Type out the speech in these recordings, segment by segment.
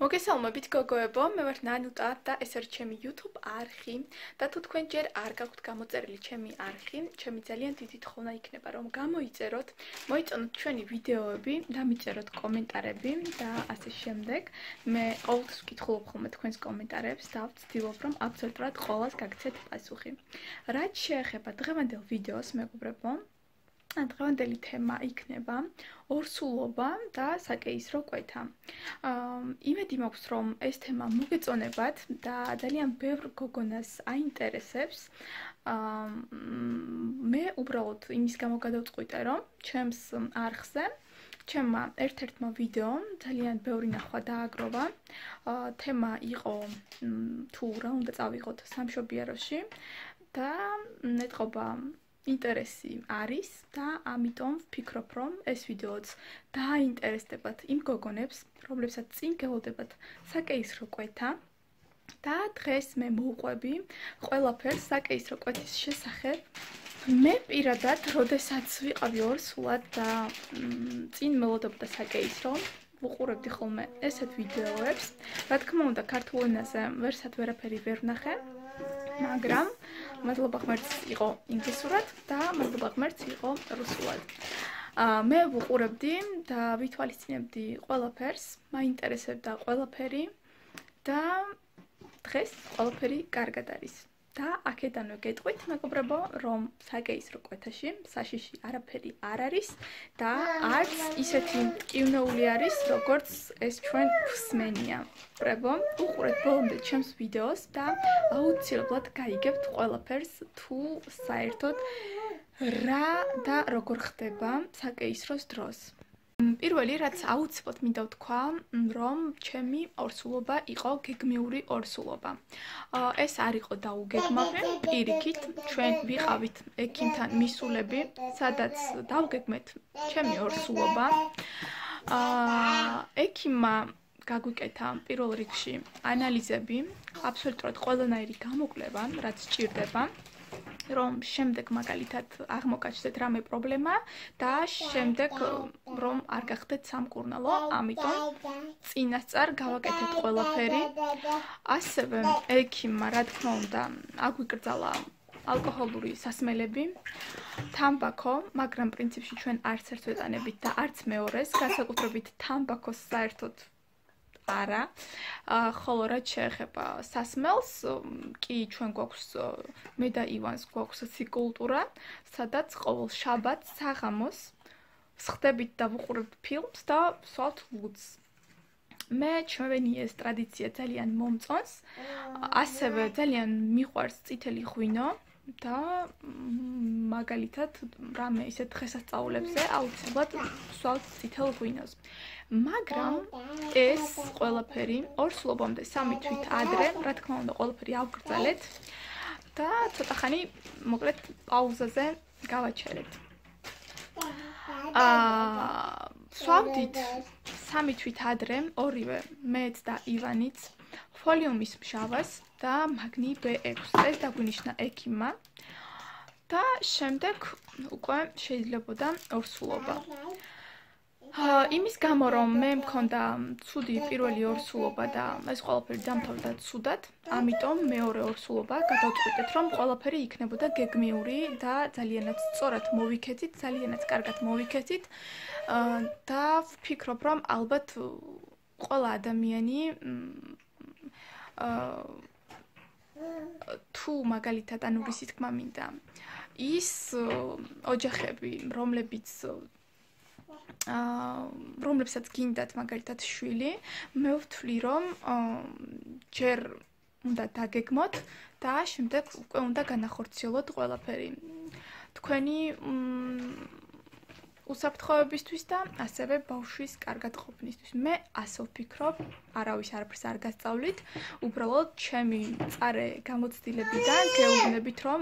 მოგესალმებით გოგოებო, მე ვარ ნანუტა და ეს არის ჩემი YouTube არხი და თუ თქვენ ჯერ არ გაქვთ გამოწერილი ჩემი არხი, ჩემი ძალიან დიდი თხოვნა იქნება რომ გამოიწეროთ, მოიწონოთ ჩვენი ვიდეოები და მიწეროთ კომენტარები და ასე შემდეგ. მე ყოველთვის ვკითხულობ ხოლმე თქვენს კომენტარებს და ვცდილობ რომ აბსოლუტურად ყველას გაგცეთ პასუხი. რაც შეეხება დღევანდელ ვიდეოს, მეგობრებო, დღევანდელი თემა იქნება ორსულობა და საკეისრო კვეთა. იმედი მაქვს რომ ეს თემა მოგეწონებათ და ძალიან ბევრ გოგონას აინტერესებს. მე უბრალოდ იმის გამო გადავწყვიტე რომ ჩემს არხზე ჩემმა ერთ-ერთმა ვიდეომ ძალიან ბევრი ნახვა დააგროვა. თემა იყო თუ რა უნდა წავიღოთ სამშობიაროში და ეტყობა ინტერესი არის და ამიტომ ვფიქრობ რომ ეს ვიდეოც დააინტერესდებათ იმ გოგონებს, რომლებსაც წინ გელოდებათ საკეისრო კვეთა და დღეს მე მოვყვები ყველაფერს საკეისრო კვეთის შესახებ. მე პირადად, როდესაც ვიყავი ორსულად და წინ მელოდებოდა საკეისრო, ვუყურებდი ხოლმე ესეთ ვიდეოებს. რა თქმა უნდა, ქართულ ენაზე ვერსად ვერაფერი ვერ ვნახე, მაგრამ მადლობა ღმერთს იყო ინგლისურად და მადლობა ღმერთს იყო რუსულად. მე ვუყურებდი და ვითვალისწინებდი ყველაფერს, მაინტერესებდა ყველაფერი და დღეს ყველაფერი კარგად არის. და აქედანვე გეტყვით, მეგობრებო, რომ საკეისრო კვეთაში საშიში არაფერი არ არის და არც ისეთი მტკივნეული არის, როგორც ეს ჩვენ ვსმენია. ბრებო, უყურეთ ბოლომდე ჩემს ვიდეოს და აუცილებლად გაიგებთ ყველაფერს, თუ საერთოდ რა და როგორ ხდება საკეისროს დროს. პირველი, რაც აუცილებლად მინდა ვთქვა, რომ ჩემი ორსულობა იყო გეგმიური ორსულობა. ეს არ იყო დაუგეგმავი, პირიქით, ჩვენ ვიყავით ექიმთან მისულები, სადაც დავგეგმეთ ჩემი ორსულობა. ექიმმა გაგვიკეთა პირველ რიგში ანალიზები, აბსოლუტურად ყველანაირი გამოკვლევა, რაც სჭირდება. რომ შემდეგ მაგალითად აღმოგაჩნდეთ რამე პრობლემა და შემდეგ რომ არ გახდეთ სამკურნალო, ამიტომ წინასწარ გავაკეთეთ ყველაფერი. ასევე ექიმმა, რა თქმა უნდა, აგვიკრძალა ალკოჰოლური სასმელები, თამბაქო, მაგრამ პრინციპში ჩვენ არც ერთს ვეტანებით და არც მეორეს, განსაკუთრებით თამბაქოს საერთოდ არა. ხოლო რაც შეეხება სასმელს, კი ჩვენ გვაქვს მე და ივანს გვაქვს ციკულტურა, სადაც ყოველ შაბათს საღამოს ვსხდებით და ვუყურებთ ფილმს და ვსვავთ ლუდს. მე ჩვენი ეს ტრადიცია ძალიან მომწონს, ასევე ძალიან მიყვარს წითელი ღვინო და მაგალითად რამე ისე დღესასწაულებზე აუცილებლად ვსვავთ წითელ ღვინოს. მაგრამ ეს ყველაფერი ორსულობამდე 3 თვით ადრე, რა თქმა უნდა, ყველაფერი ავკრძალეთ და ცოტა ხანი მოკლედ პაუზაზე გავაჩერეთ. ვსვავდით 3 თვით ადრე, ორივე მეც და ივანიც, ფოლიუმის მჟავას და მაგნი B6. ეს დაგვინიშნა ექიმმა და შემდეგ უკვე შეიძლებოდა ორსულობა. იმის გამო რომ მე მქონდა ცუდი პირველი ორსულობა და ეს ყველაფერი დამთავრდა ცუდად, ამიტომ მეორე ორსულობა გადავწყვიტეთ რომ ყველაფერი იქნებოდა გეგმიური და ძალიანაც სწორად მოვიქეცით, ძალიანაც კარგად მოვიქეცით და ვფიქრობ რომ ალბათ ყველა ადამიანი თუ მაგალითად ანუ რისი თქმა მინდა ის ოჯახები რომლებსაც გინდათ მაგალითად შვილი, მე ვთვლი რომ ჯერ უნდა დაგეგმოთ და შემდეგ უკვე უნდა განახორციელოთ ყველაფერი. თქვენი უსაფრთხოებისთვის და ასევე ბავშვის კარგად ყოფნისთვის. მე ასე ვფიქრობ, არავის არაფერს არ გასწავლით, უბრალოდ ჩემი მწარე გამოცდილებიდან გეუბნებით რომ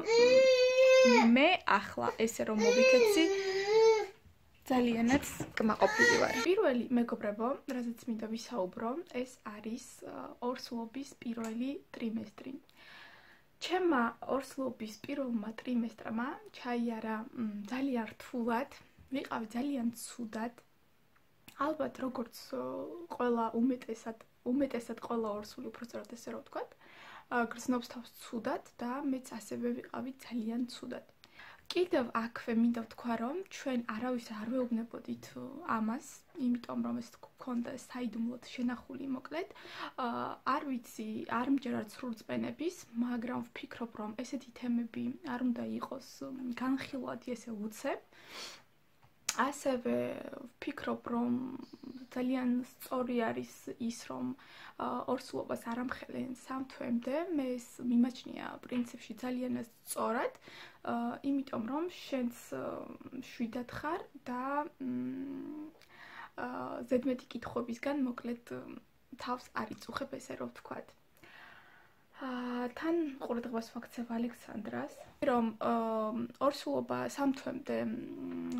მე ახლა ესე რომ მოვიქეცი ძალიანაც კმაყოფილი ვარ. პირველი მეგობრებო, რაზეც მინდა ვისაუბრო, ეს არის ორსულობის პირველი ტრიმესტრი. ჩემმა ორსულობის პირველმა ტრიმესტრმა ჩაიარა ძალიან რთულად, ვიყავი ძალიან ცუდად. ალბათ როგორც ყველა უმეტესად ყველა ორსული უпростоრად ესე რომ ვთქვათ, გრძნობს თავს ცუდად და მეც ასევე ვიყავი ძალიან ცუდად. კიდევ აქვე მინდა ვთქვა, რომ ჩვენ არავის არ ვეუბნებოდით ამას, იმიტომ რომ ეს გქონდა საიდუმლოდ შენახული, მოკლედ. არ ვიცი, არ მჯერა სრულწმენების, მაგრამ ვფიქრობ, რომ ესეთი თემები არ უნდა იყოს განხილვადი ესე უცებ. ასევე ვფიქრობ, რომ ძალიან სწორი არის ის, რომ ორსულობას არ ამხელენ 3 თვემდე. მე ეს მიმაჩნია პრინციპში ძალიან სწორად, იმიტომ რომ შენც შვიდად ხარ და ზედმეტი კითხვებისგან მოკლედ თავს არ იწუხებ, ესე რომ ვთქვათ. თან ყურადღებას ვაქცევ ალექსანდრას, რომ ორსულობა 3 თვემდე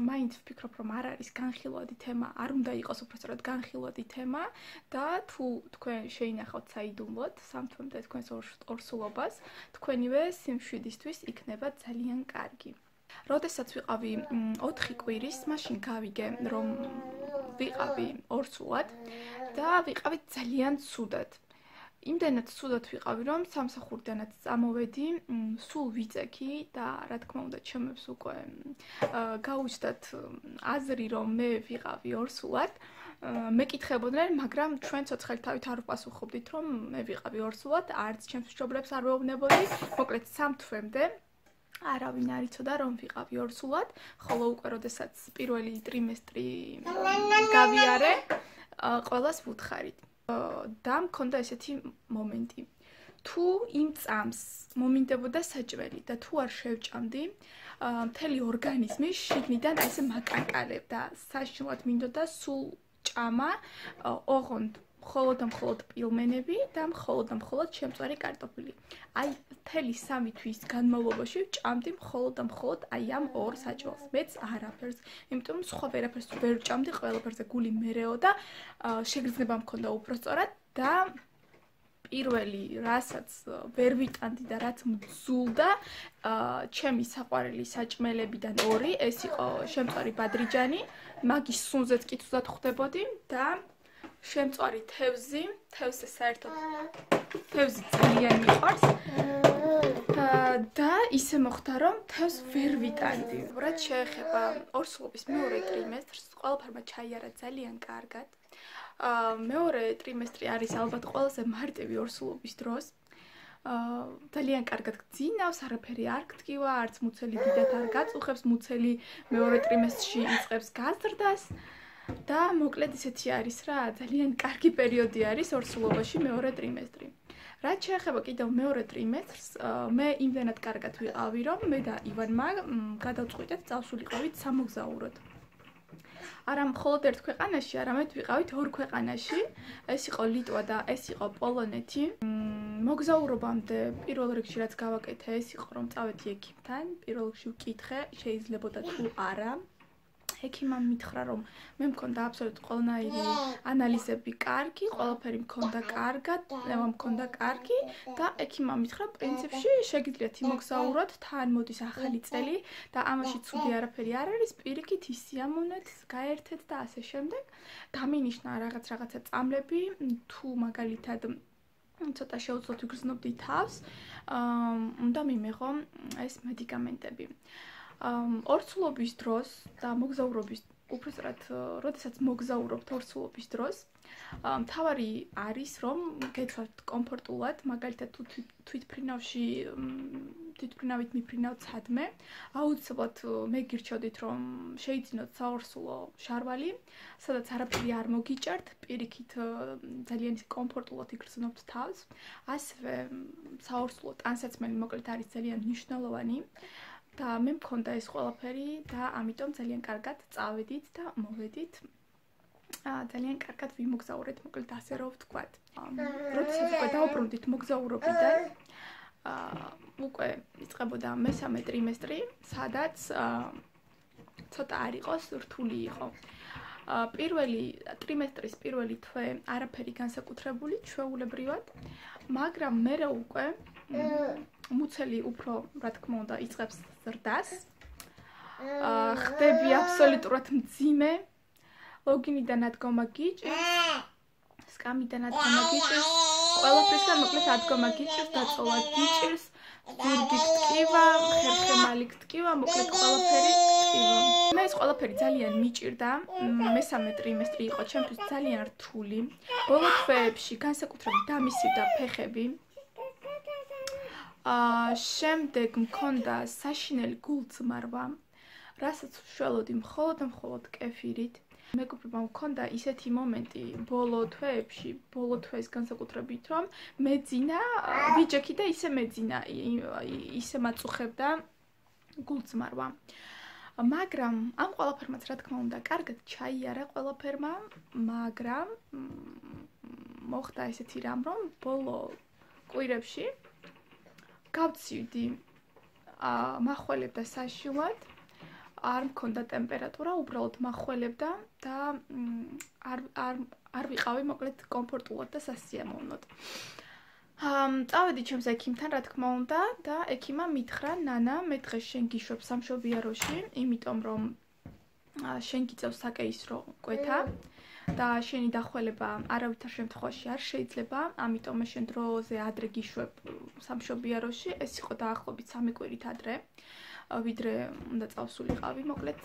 მაინც ვფიქრობ, რომ არ არის განხილვადი თემა, არ უნდა იყოს უბრალოდ განხილვადი თემა და თუ თქვენ შეინახავთ საიდუმლოდ 3 თვემდე თქვენს ორსულობას, თქვენივე სიმშვიდისთვის იქნება ძალიან კარგი. როდესაც ვიყავი 4 კვირის, მაშინ გავიგე, რომ ვიყავი ორსულად და ვიყავი ძალიან ცუდად. იმდენად ცუდად ვიყავი, რომ სამსახურიდანაც წამოვედი, სულ ვიწექი და რა თქმა უნდა, ჩემებს უკვე გაუჩნდათ აზრი, რომ მე ვიყავი ორსულად. მეკითხებოდნენ, მაგრამ ჩვენ ცოცხალთავით არ ვპასუხობდით, რომ მე ვიყავი ორსულად, არც ჩემს მშობლებს არ ვეუბნებოდი. მოკლედ 3 თვემდე არავინ არ იცოდა, რომ ვიყავი ორსულად, ხოლო უკვე როდესაც პირველი ტრიმესტრი გავიარე, ყველას ვუთხარით. და მქონდა ესეთი მომენტი. თუ იმ წამს მომინდებოდა საჭმელი და თუ არ შევჭამდი, მთელი ორგანიზმი შიგნიდან ესე მაკანკალებდა. საშინლად მინდოდა სულ ჭამა, ოღონდ მხოლოდ და მხოლოდ პილმენები და მხოლოდ და მხოლოდ შემწვარი კარტოფილი. აი, მთელი 3 თვის განმავლობაში ვჭამდი მხოლოდ და მხოლოდ აი ამ ორ საჭმელს. მეც არაფერს, იმიტომ რომ სხვა ვერაფერს ვერ ვჭამდი, ყველაფერზე გული მერეო და შეგრძნება მქონდა უпростоრად და პირველი, რასაც ვერ ვიტანდი და რაც მძულდა, ჩემი საყვარელი საჭმელებიდან 2, ეს იყო შემწვარი ბადრიჯანი, მაგის სუნზეც კი თუზად ხვდებოდი და შემწვარი თევზი, თევზი საერთოდ თევზი ძალიან მიყვარს და ისე მოხდა, რომ თევზს ვერ ვიტანდი. რაც შეეხება ორსულობის მეორე ტრიმესტრს, ყველაფერმა ჩაიარა ძალიან კარგად. მეორე ტრიმესტრი არის ალბათ ყველაზე მარტივი ორსულობის დროს. ძალიან კარგად გძინავს, არაფერი არ გტკივა, არც მუცელი დიდად არ გაწუხებს, მუცელი მეორე ტრიმესტრში იწყებს გაზრდას. და მოკლედ ისეთი არის რა, ძალიან კარგი პერიოდი არის ორსულობაში მეორე ტრიმესტრი. რაც შეეხება კიდევ მეორე ტრიმესტრს, მე იმდენად კარგად ვიყავი, რომ მე და ივანმა გადავწყვიტეთ წავსულიყავით სამოგზაუროდ. არა მხოლოდ ერთ ქვეყანაში, არამედ ვიყავით 2 ქვეყანაში. ეს იყო ლიტვა და ეს იყო პოლონეთი. მოგზაურობამდე პირველ რიგში რაც გავაკეთე, ეს იყო რომ წავედი ექიმთან. პირველ რიგში ვკითხე, შეიძლებოდა თუ არა. ექიმამ მითხრა, რომ მე მქონდა აბსოლუტურად ყველანაირი ანალიზები კარგი, ყველაფერი მქონდა კარგად, ნევა მქონდა კარგი და ექიმამ მითხრა, პრინციპში შეგიძლიათ იმოგზაუროთ, თან მოდის ახალი წელი და ამაში ცუდი არაფერი არ არის, პირიქით ისიამოვნეთ, გაერთეთ და ასე შემდეგ. დამინიშნა რაღაცა წამლები, თუ მაგალითად ცოტა შეუძლოთ ვიგრძნობდი თავს, უნდა მიმეღო ეს მედიკამენტები. ორსულობის დროს და მოგზაურობის უბრალოდ როდესაც მოგზაურობთ ორსულობის დროს, მთავარი არის რომ გეცვალთ კომფორტულად, მაგალითად თუ თვითმფრინავით მიფრინავთ სადმე, აუცილებლად მე გირჩევდით რომ შეიძინოთ საორსულო შარვალი, სადაც არაფერი არ მოგიჭერთ, პირიქით ძალიან კომფორტულად იგრძნობთ თავს, ასევე საორსულო ტანსაცმელი მოკლედ არის ძალიან მნიშვნელოვანი. და მე მქონდა ეს ყველაფერი და ამიტომ ძალიან კარგად წავედით და მოვედით. ძალიან კარგად ვიმოგზაურეთ, მოკლედ ასე რომ ვთქვათ. როდესაც უკვე დავუბრუნდით მოგზაურობიდან, უკვე იწყებოდა მესამე ტრიმესტრი, სადაც ცოტა არ იყოს, რთული იყო. პირველი ტრიმესტრის პირველი თვე არაფერი განსაკუთრებული, ჩვეულებრივად, მაგრამ მერე უკვე მუცელი უფრო, რა თქმა უნდა, იწყებს ზრდას. ხდები აბსოლუტურად მძიმე. ლოგინიდან ადგომა გიჭირს, სკამიდან ადგომა გიჭირს, ყველაფრისგან მოკლედ ადგომა გიჭირს, დაწოლა გიჭირს, ზურგი გტკივა, ხერხემალი გტკივა, მოკლედ ყველაფერი გტკივა. მე ეს ყველაფერი ძალიან მიჭირდა. მესამე ტრიმესტრი იყო ჩემთვის ძალიან რთული. ბოლო თვეებში განსაკუთრებით დამისივდა ფეხები. შემდეგ მქონდა საშინელი გულწმარვა, რასაც ვშველოდი მხოლოდ კეფირით. მეგობრებმა მქონდა ისეთი მომენტი ბოლო თვეებში, ბოლო თვეს განსაკუთრებით, რომ მეძინა ვიჯექი და ისე მეძინა, ისე მაწუხებდა გულწმარვა. მაგრამ ამ ყველაფერმაც რა თქმა უნდა, კარგად ჩაიარა ყველაფერმა, მაგრამ მოხდა ესეთი რამ, რომ ბოლო კვირებში გავცივდი, მახველებდა საშინლად, არ მქონდა ტემპერატურა, უბრალოდ მახველებდა და არ ვიყავი მოკლედ კომფორტულად და სასიამოვნოდ. წავედი ჩემს ექიმთან, რა თქმა უნდა, და ექიმა მითხრა, ნანა, მე დღეს შენ გიშვებ სამშობიაროში, იმიტომ რომ შენ გიწევს საკეისრო კვეთა და შენი დახველება არავითარ შემთხვევაში არ შეიძლება, ამიტომ მე შენ დროზე ადრე გიშვებ სამშობიაროში, ეს იყო დაახლოებით 3 კვირით ადრე, ვიდრე უნდა წავსულიყავი მოკლედ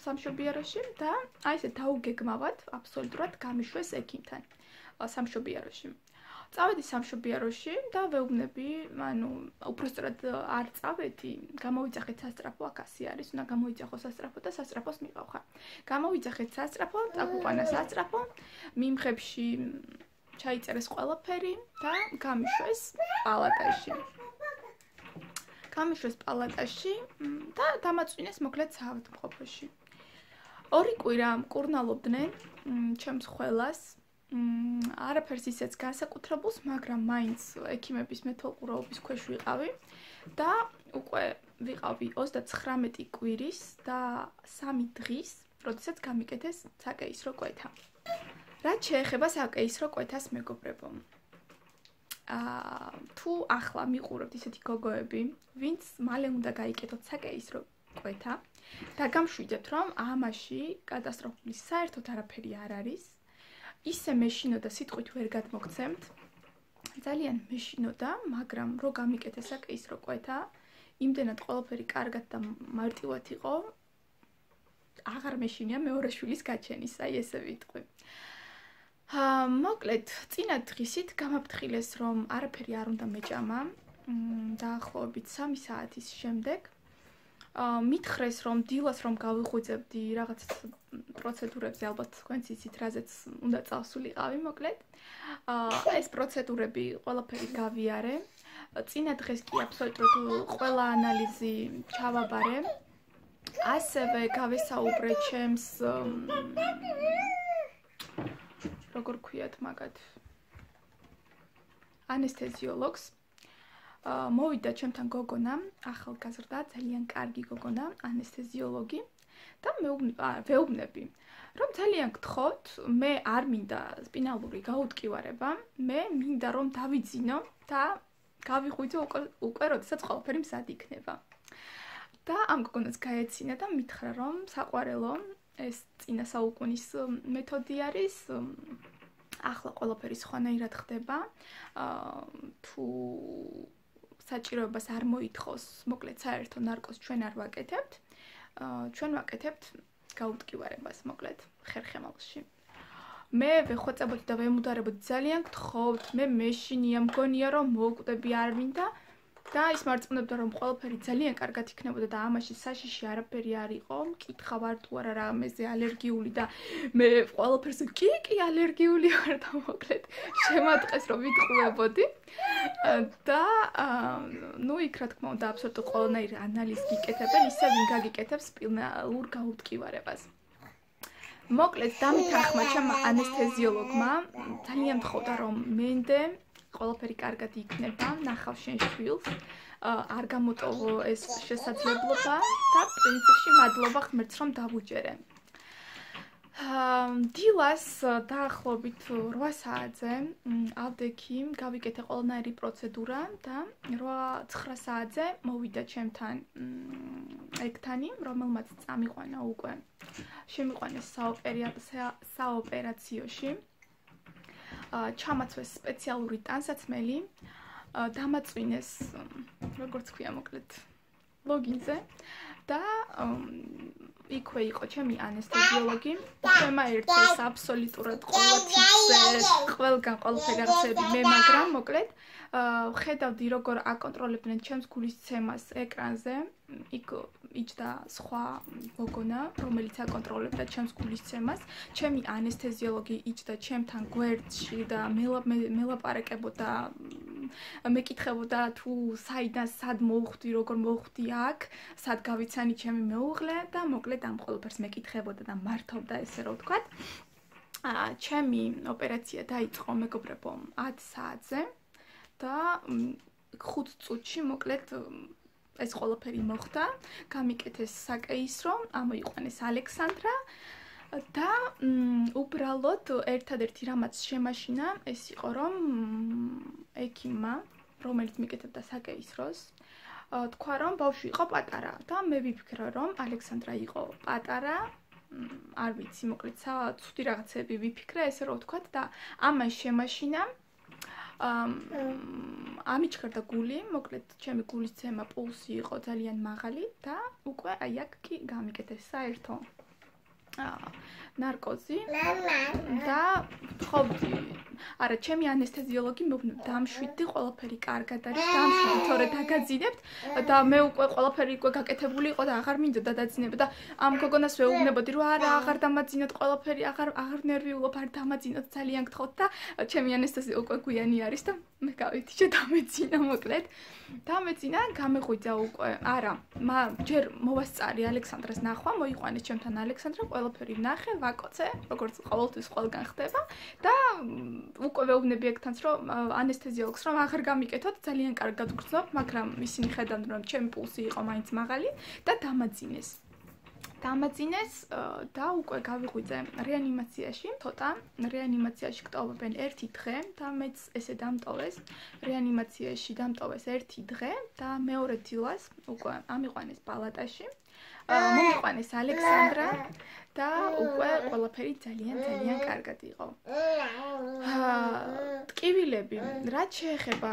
სამშობიაროში და აი ესე დაუგეგმავად აბსოლუტურად გამიშვეს ექიმთან სამშობიაროში. წავედი სამშობიაროში და ვეუბნები, ანუ უпроსტად არ წავედი, გამოვიძახეთ სასწრაფო, აქ ასე არის, უნდა გამოიძახო სასწრაფო და სასწრაფოს მიყავხარ. გამოვიძახეთ სასწრაფო, წაგვიყვანა სასწრაფო, მიმღებში ჩაიწერეს ყველაფერი და გამიშვეს პალატაში. გამიშვეს პალატაში და დამაწვინეს მოკლედ საავადმყოფოში. 2 კვირა მკურნალობდნენ ჩემს ხელას. არაფერს ისეც განსაკუთრებულს, მაგრამ მაინც ექიმების მეთვალყურეობის ქვეშ ვიყავი და უკვე ვიყავი 39 კვირის და 3 დღის, როდესაც გამიკეთეს საკეისრო კვეთა. რაც შეეხება საკეისრო კვეთას, მეგობრებო, თუ ახლა მიყურებთ ისეთი გოგოები, ვინც მალე უნდა გაიკეთოთ საკეისრო კვეთა და გამშვიდეთ, რომ ამაში კატასტროფული საერთოდ არაფერი არ არის. ისე მეშინოდა სიტყვით ვერ გადმოგცემთ. ძალიან მეშინოდა, მაგრამ რო გამიკეთე საკეისრო კვეთა, იმდენად ყველაფერი კარგად და მარტივად იყო, აღარ მეშინია მეორე შვილის გაჩენის, აი ესე ვიტყვი. მოკლედ, წინა დღისით გამაფრთხილეს, რომ არაფერი არ უნდა მეჭამა, დაახლოებით 3 საათის შემდეგ. მითხრეს, რომ დილას რომ გავიღვიძებდი რაღაც პროცედურებზე, ალბათ თქვენც იცით, რაზეც უნდა წავსულიყავი, მოკლედ. ეს პროცედურები ყველაფერი გავიარე. წინა დღეს კი აბსოლუტურად ყველა ანალიზი ჩავაბარე. ასევე გავესაუბრე ჩემს როგორ ქვიათ მაგათ ანესთეზიოლოგს. მოვიდა ჩემთან გოგონა, ახალგაზრდა, ძალიან კარგი გოგონა, ანესთეზიოლოგი და ვეუბნები, რომ ძალიან გთხოვთ, მე არ მინდა სპინალური გაუტკივარება, მე მინდა რომ დავიძინო და გავიღვიძო უკვე როდესაც ყველაფერი მზად იქნება. და ამ გოგონას გაეცინა და მითხრა, რომ საყვარელო, ეს წინა საუკუნის მეთოდი არის, ახლა ყველაფერი სხვანაირად ხდება, თუ საჭიროებას არ მოითხოვს, მოკლედ საერთო ნარკოს ჩვენ არ ვაკეთებთ. ჩვენ ვაკეთებთ გაუტკივარებას, მოკლედ ხერხემალში. მე ვეხვეწებოდი და ვემუდარებოდი, ძალიან გთხოვთ, მე მეშინია, მგონია რომ მოვკვდები, არ მინდა და ის მარწმუნებდა, რომ ყველაფერი ძალიან კარგად იქნებოდა და ამაში საშიში არაფერი არ იყო, მკითხა ვარ თუ არა რამეზე ალერგიული და მე ყველაფერს კი ალერგიული ვარ და მოკლედ შემატყეს რომ ვიტყუებოდი და ნუ იქ რა თქმა უნდა აბსოლუტურად ყველანაირი ანალიზი გიკეთებენ, ისე ვინ გაგიკეთებს სპინალურ გაუტკივარებას. მოკლედ დამითანხმა ჩემმა ანესთეზიოლოგმა, ძალიან მთხოვდა რომ მენდე ყველაფერი კარგად იქნება, ნახავ შენ შვილს, არ გამოტოვო ეს შესაძლებლობა და პრინციპში მადლობა ღმერთს რომ დავუჯერე. დილას დაახლოებით 8 საათზე ავდექი გავიკეთე ყველანაირი პროცედურა და 8-9 საათზე მოვიდა ჩემთან ექთანი, რომელმაც წამიყვანა უკვე. შემიყვანეს საოპერაციოში. ჩამაწვეს სპეციალური ტანსაცმელი, დამაწვინეს, როგორც ქვია მოკლედ, ლოგინზე და იქვე იყო ჩემი ანესთეზიოლოგი, ჩემმა ერთეს აბსოლუტურად ყველგან ყველაფერი აღწევი მე, მაგრამ მოკლედ ხედავდი როგორ აკონტროლებდნენ ჩემს გულისცემას ეკრანზე, იქ იჯდა სხვა გოგონა, რომელიც აკონტროლებდა ჩემს გულისცემას, ჩემი ანესთეზიოლოგი იჯდა ჩემთან გვერდში და მელაპარაკებოდა, მეკითხებოდა თუ საიდან სად მოვხვდი, როგორ მოვხვდი აქ, სად გავიცანი ჩემი მეუღლე და მოკლედ ამ ყველაფერს მეკითხებოდა და მართავდა, ესე რომ ვთქვათ. ჩემი ოპერაცია დაიწყო მეგობრებო 10 საათზე და 5 წუთში მოკლედ ეს ყველაფერი მოხდა. გამიკეთეს საკეისრო, ამოიყვანეს ალექსანდრა და უბრალოდ ერთადერთი რამაც შემაშინა ეს იყო რომ ექიმმა, რომელიც მიკეთებდა საკეისროს, თქვა რომ ბავშვი იყო პატარა და მე ვიფიქრე რომ ალექსანდრა იყო პატარა, არ ვიცი, მოკლედ ცუდი რაღაცები ვიფიქრე, ესე რომ ვთქვათ და ამას შემაშინა ამიჩქარდა გული, მოკლედ ჩემი გულისცემა, პულსი იყო ძალიან მაღალი და უკვე აი აქ კი გამიკეთეს საერთო ნარკოზი და ვთხოვდი, არა, ჩემი ანესთეზიოლოგი დამშვიდდი, ყველაფერი კარგად არის, დამშვიდდი, თორე დაგაძინებთ და მე უკვე ყველაფერი უკვე გაკეთებული იყო და აღარ მინდოდა დაძინება და ამ გოგონას ვეუბნებოდი, რომ არა, აღარ დამაძინოთ ყველაფერი, აღარ ნერვიულობ, არ დამაძინოთ, ძალიან გთხოვთ და ჩემი ანესთეზი უკვე გვიანი არის და მე გავიტიჩე დამეძინა მოკლედ. დამეძინა, გამეღვიძა უკვე, არა, ჯერ მოვასწარი ალექსანდრას ნახვა, მოიყვანეს ჩემთან ალექსანდრა, ყველაფერი ვნახე, ვაკოცე, როგორც ყოველთვის ყველგან ხდება და უკვე ვეუბნები ექთანს, რომ ანესთეზიოლოგს, რომ აღარ გამიკეთოთ, ძალიან კარგად გრძნობ, მაგრამ ისინი ხედავდნენ, რომ ჩემი პულსი იყო მაინც მაღალი და დამაძინეს. და უკვე გავიღვიძე რეანიმაციაში, ცოტა რეანიმაციაში გტოვებენ 1 დღე და მეც ესე დამტოვეს. რეანიმაციაში დამტოვეს 1 დღე და მეორე დილას უკვე ამიყვანეს პალატაში. მომიყვანეს ალექსანდრა და უკვე ყველაფერი ძალიან კარგად იყო. ტკივილები, რაც შეეხება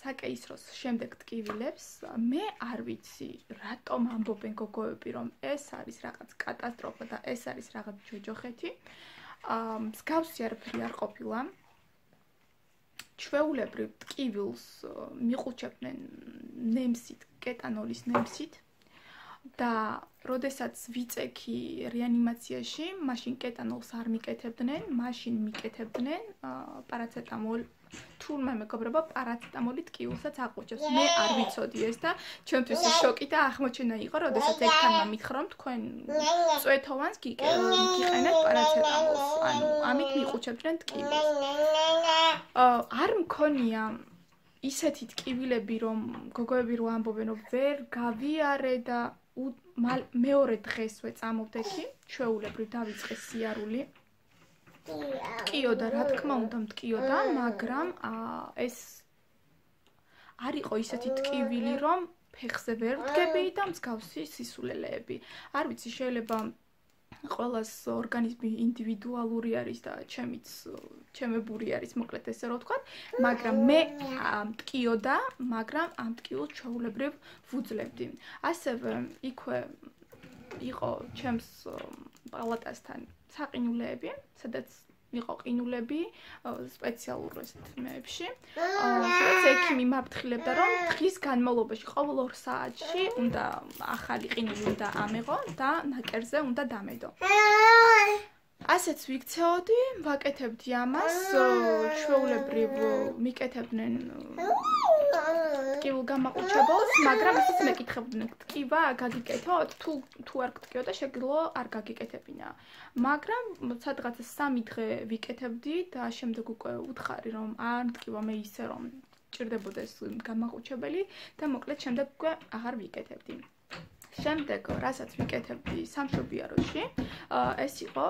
საკეისროს შემდეგ ტკივილებს, მე არ ვიცი, რატომ ამბობენ გოგოები, რომ ეს არის რაღაც კატასტროფა და ეს არის რაღაც ჯოჯოხეთი. მსგავსი არაფერი არ ყოფილა. ჩვეულებრივ ტკივილს მიყუჩებდნენ ნემსით, კეტანოლის ნემსით და როდესაც ვიწექი რეანიმაციაში, მაშინ კეტანოლს არ მიკეთებდნენ, მაშინ მიკეთებდნენ პარაცეტამოლ. თურმე მეგობრებო, პარაცეტამოლი ტკივილსაც აყუჩებს. მე არ ვიცოდი ეს და ჩემთვის შოკი და აღმოჩენა იყო, როდესაც ექთანმა მითხრა, რომ თქვენ წვეთოვანს გიყენებთ პარაცეტამოლს, ანუ ამით მიყუჩებდნენ ტკივილს. არ მქონია ისეთი ტკივილები, რომ გოგოები რო ამბობენ, რომ ვერ გავიარე და მეორე დღესვე წამოვდექი, ჩვეულებრივ დავიწყე სიარული. მტკიოდა, რა თქმა უნდა, მტკიოდა, მაგრამ ეს არ იყო ისეთი ტკივილი, რომ ფეხზე ვერ ვდგები და მსგავსი სისულელეები. არ ვიცი, შეიძლება ყველას ორგანიზმი ინდივიდუალური არის და ჩემებური არის, მოკლედ ესე რომ ვთქვათ, მაგრამ მე მტკიოდა, მაგრამ ამ ტკივილს ჩვეულებრივ ვუძლებდი. ასევე იქვე იყო ჩემს პალატასთან საყინულეები, სადაც იყო ყინულები სპეციალურ ესეთებში. სადაც ექიმი მაფრთხილებდა, რომ დღის განმავლობაში ყოველ 2 საათში უნდა ახალი ყინული უნდა ამეღო და ნაკერზე უნდა დამედო. ასეც ვიქცეოდი, ვაკეთებდი ამას, ჩვეულებრივ მიკეთებდნენ ტკივილ გამაყუჩებელს, მაგრამ ისიც მეკითხებდნენ, ტკივა გაგიკეთოთ, თუ არ გტკიოდა, შეგიძლია არ გაგიკეთებინა. მაგრამ სადღაც 3 დღე ვიკეთებდი და შემდეგ უკვე უთხარი, რომ არ მტკივა მე ისე რომ ჭირდებოდეს გამაყუჩებელი და მოკლედ შემდეგ უკვე აღარ ვიკეთებდი. შემდეგ, რასაც ვიკეთებდი სამშობიაროში, ეს იყო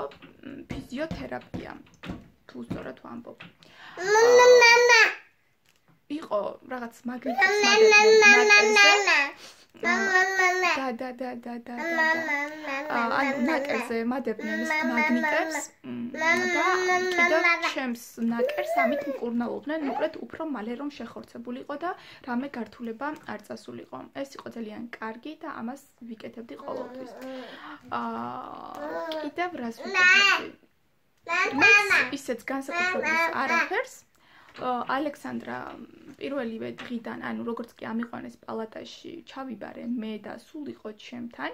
ფიზიოთერაპია. თუ სწორად ვამბობ. იყო რაღაც მაგნიტის ანუ ნაკერზე მადებდნენ მაგნიტებს და კიდევ ჩემს ნაკერს ამით მკურნალობდნენ, მოკლედ უფრო მალე რომ შეხორცებულიყო და რამე გართულება არ წასულიყო. ეს იყო ძალიან კარგი და ამას ვიკეთებდი ყოველთვის. კიდევ რას ვიკეთებდი? ისეც განსაკუთრებულს არაფერს. ალექსანდრა პირველივე დღიდან, ანუ როგორც კი ამიყვანეს პალატაში, ჩავიბარე მე და სულ იყო ჩემთან.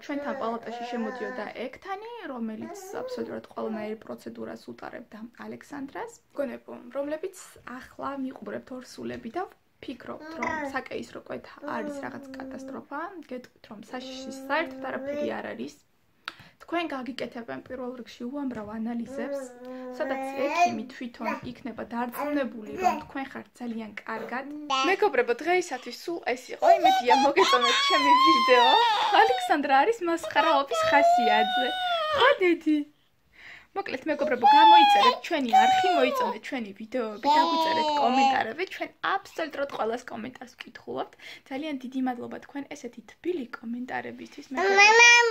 ჩვენთან პალატაში შემოდიოდა ექთანი, რომელიც აბსოლუტურად ყველანაირ პროცედურას უტარებდა ალექსანდრას. მგონებო, რომლებიც ახლა მიყურებთ ორსულები და ფიქრობთ, რომ საკეისრო კვეთა არის რაღაც კატასტროფა, გეტყვით, რომ საშიშის საერთოდ არაფერი არ არის. თქვენ გაგიკეთებენ პირველ რიგში უამრავ ანალიზებს, სადაც ექიმი თვითონ იქნება დარწმუნებული, რომ თქვენ ხართ ძალიან კარგად. მეგობრებო, დღეისათვის სულ ეს იყო. იმედია მოგეწონათ ჩემი ვიდეო. ალექსანდრა არის მასხარაობის ხასიათზე. ხოდედი. მოკლედ მეგობრებო, გამოიწერეთ ჩვენი არხი, მოიწონეთ ჩვენი ვიდეოები, დაგვიწერეთ კომენტარები. ჩვენ აბსოლუტურად ყველას კომენტარს ვკითხულობთ. ძალიან დიდი მადლობა თქვენ ესეთი თბილი კომენტარებისთვის. მეგობრებო.